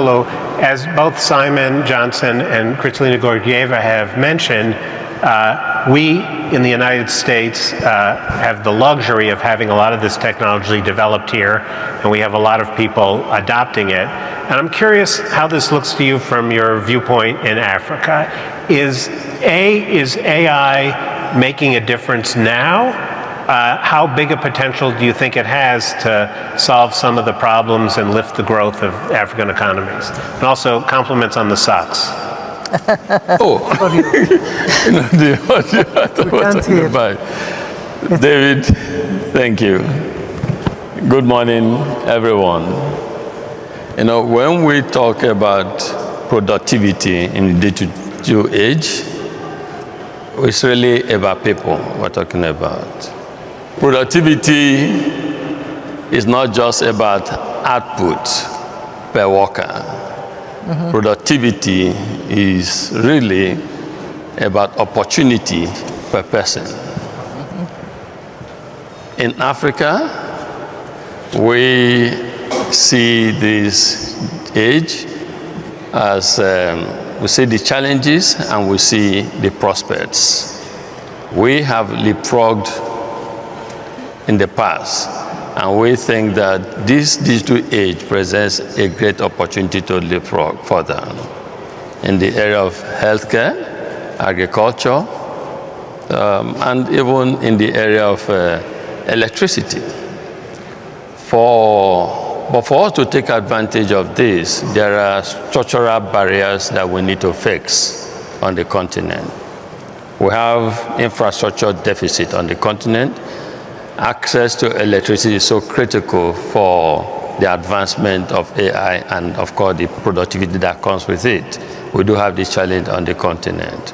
Elumelu, as both Simon Johnson and Kristalina Georgieva have mentioned, we in the United States have the luxury of having a lot of this technology developed here, and we have a lot of people adopting it. And I'm curious how this looks to you from your viewpoint in Africa. Is AI making a difference now? How big a potential do you think it has to solve some of the problems and lift the growth of African economies? And also compliments on the socks. David, thank you. Good morning, everyone. You know, when we talk about productivity in the digital age, it's really about people we're talking about. Productivity is not just about output per worker. Productivity is really about opportunity per person. In Africa, we see this age as we see the challenges and we see the prospects. We have leapfrogged in the past, and we think that this digital age presents a great opportunity to leapfrog further in the area of healthcare, agriculture, and even in the area of electricity. But for us to take advantage of this, there are structural barriers that we need to fix on the continent. We have infrastructure deficit on the continent. Access to electricity is so critical for the advancement of AI and, of course, the productivity that comes with it. We do have this challenge on the continent.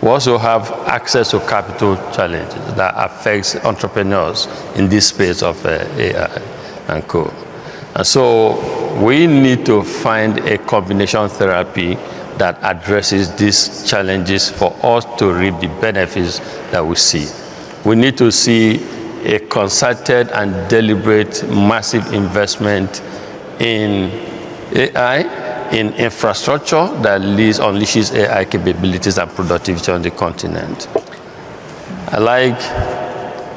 We also have access to capital challenges that affects entrepreneurs in this space of AI and co. And so we need to find a combination therapy that addresses these challenges for us to reap the benefits that we see. We need to see a concerted and deliberate massive investment in AI, in infrastructure that unleashes AI capabilities and productivity on the continent. I like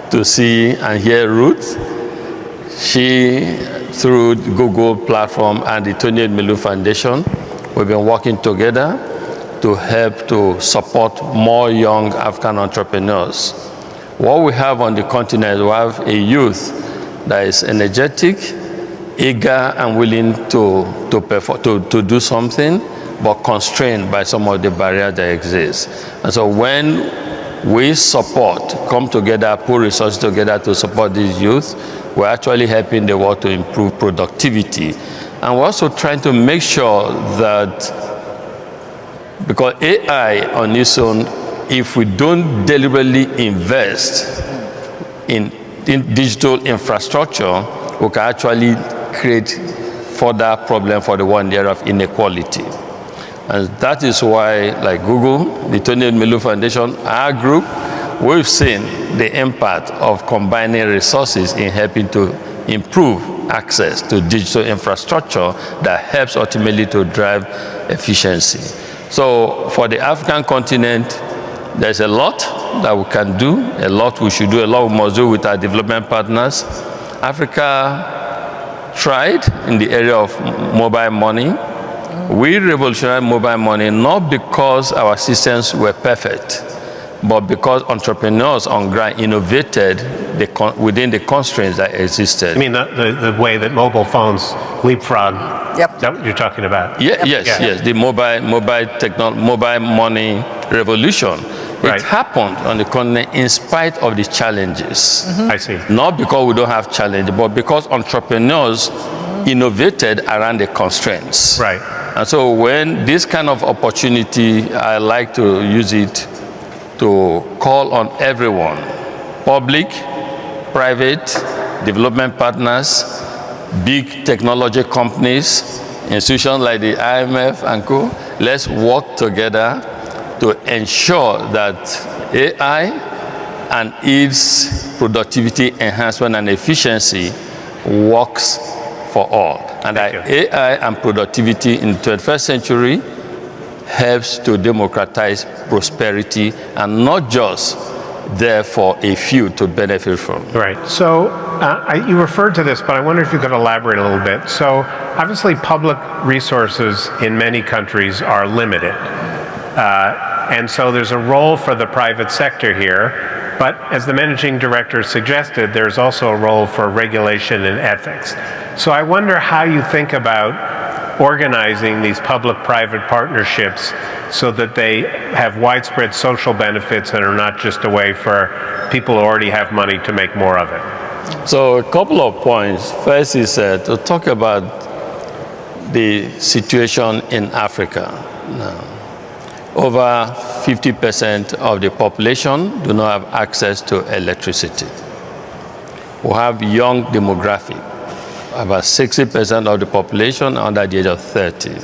to see and hear Ruth. She, through the Google platform and the Elumelu Foundation, we've been working together to help to support more young African entrepreneurs. What we have on the continent, we have a youth that is energetic, eager, and willing to do something, but constrained by some of the barriers that exist. And so when we come together, put resources together to support these youth, we're actually helping the world to improve productivity. And we're also trying to make sure that, because AI on its own, if we don't deliberately invest in digital infrastructure, we can actually create further problem for the world in the area of inequality. And that is why, like Google, the Elumelu Foundation, our group, we've seen the impact of combining resources in helping to improve access to digital infrastructure that helps ultimately to drive efficiency. So for the African continent, there's a lot that we can do, a lot we should do, a lot we must do with our development partners. Africa tried in the area of mobile money. We revolutionized mobile money not because our systems were perfect, but because entrepreneurs on ground innovated within the constraints that existed. I mean, the way that mobile phones leapfrog. Yep. Is that what you're talking about? Yeah, yes, the mobile money revolution. Right. It happened on the continent in spite of the challenges. I see. Not because we don't have challenges, but because entrepreneurs innovated around the constraints. Right. And so when this kind of opportunity, I like to use it to call on everyone, public, private, development partners, big technology companies, institutions like the IMF and co. Let's work together to ensure that AI and its productivity enhancement and efficiency works for all. And that AI and productivity in the 21st century helps to democratize prosperity and not just there for a few to benefit from. Right. So you referred to this, but I wonder if you could elaborate a little bit. So obviously public resources in many countries are limited. And so there's a role for the private sector here. But as the managing director suggested, there's also a role for regulation and ethics. So I wonder how you think about organizing these public-private partnerships so that they have widespread social benefits and are not just a way for people who already have money to make more of it. So a couple of points. First is to talk about the situation in Africa now. Over 50% of the population do not have access to electricity. We have young demographic. About 60% of the population under the age of 30.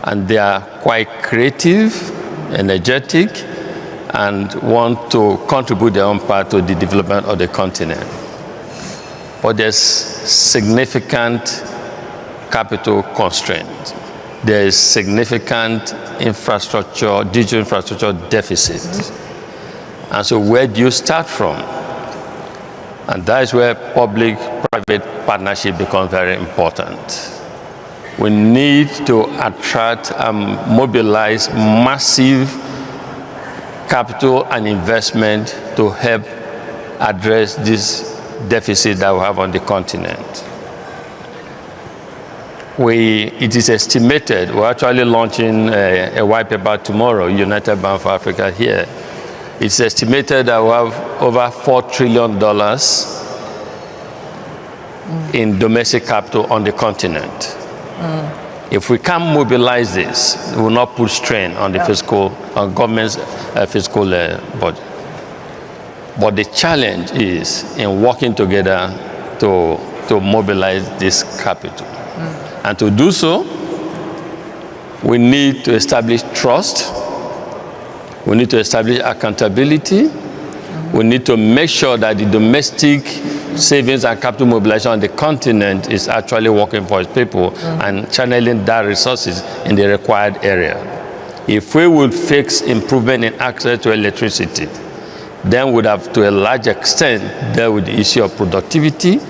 And they are quite creative, energetic, and want to contribute their own part to the development of the continent. But there's significant capital constraints. There is significant infrastructure, digital infrastructure deficit. And so where do you start from? And that is where public-private partnership becomes very important. We need to attract and mobilize massive capital and investment to help address this deficit that we have on the continent. It is estimated, we're actually launching a white paper tomorrow, United Bank for Africa here. It's estimated that we have over $4 trillion in domestic capital on the continent. If we can't mobilize this, we will not put strain on the on government's fiscal budget. But the challenge is in working together to mobilize this capital. And to do so, we need to establish trust. We need to establish accountability. We need to make sure that the domestic savings and capital mobilization on the continent is actually working for its people and channeling that resources in the required area. If we would fix improvement in access to electricity, then we'd have to a large extent dealt with the issue of productivity,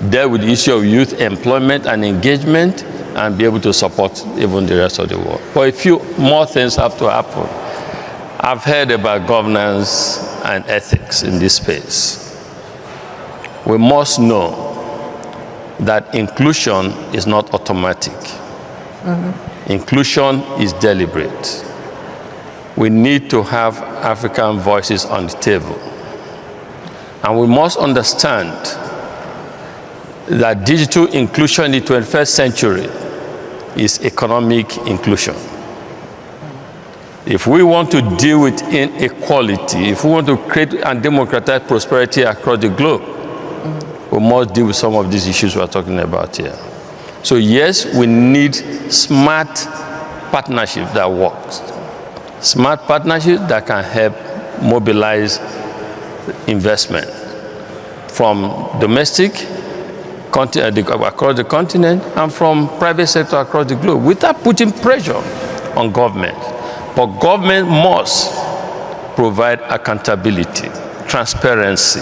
dealt with the issue of youth employment and engagement, and be able to support even the rest of the world. But a few more things have to happen. I've heard about governance and ethics in this space. We must know that inclusion is not automatic. Inclusion is deliberate. We need to have African voices on the table. And we must understand that digital inclusion in the 21st century is economic inclusion. If we want to deal with inequality, if we want to create and democratize prosperity across the globe, we must deal with some of these issues we're talking about here. So yes, we need smart partnership that works. Smart partnership that can help mobilize investment from domestic across the continent and from private sector across the globe without putting pressure on government. But government must provide accountability, transparency,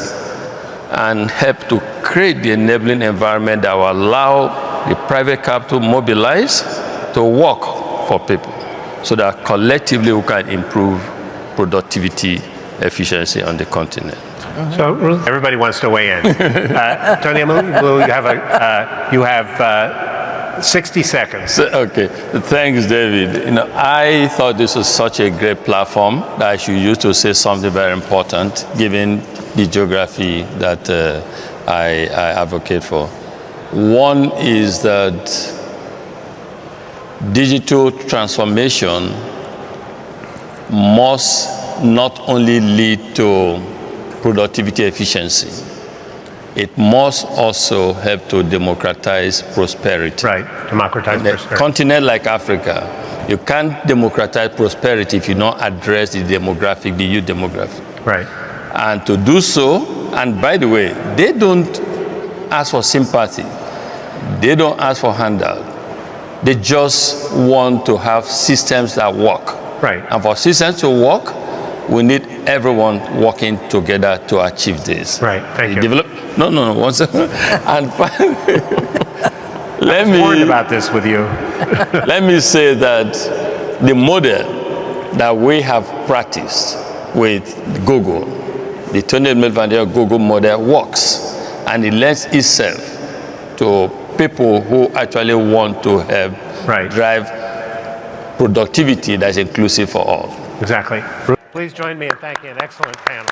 and help to create the enabling environment that will allow the private capital mobilize to work for people so that collectively we can improve productivity, efficiency on the continent. So Ruth, everybody wants to weigh in. Tony Elumelu, you have 60 seconds. Okay, thanks, David. I thought this was such a great platform that I should use to say something very important, given the geography that I advocate for. One is that digital transformation must not only lead to productivity efficiency, it must also help to democratize prosperity. Right, democratize prosperity. In a continent like Africa, you can't democratize prosperity if you don't address the demographic, the youth demographic. Right. And to do so, and by the way, they don't ask for sympathy. They don't ask for handout. They just want to have systems that work. Right. And for systems to work, we need everyone working together to achieve this. Right. Thank you. No, one second. And finally, I was warned about this with you. let me say that the model that we have practiced with Google, the 28 million Google model works, and it lends itself to people who actually want to help drive productivity that's inclusive for all. Exactly. Please join me in thanking an excellent panel.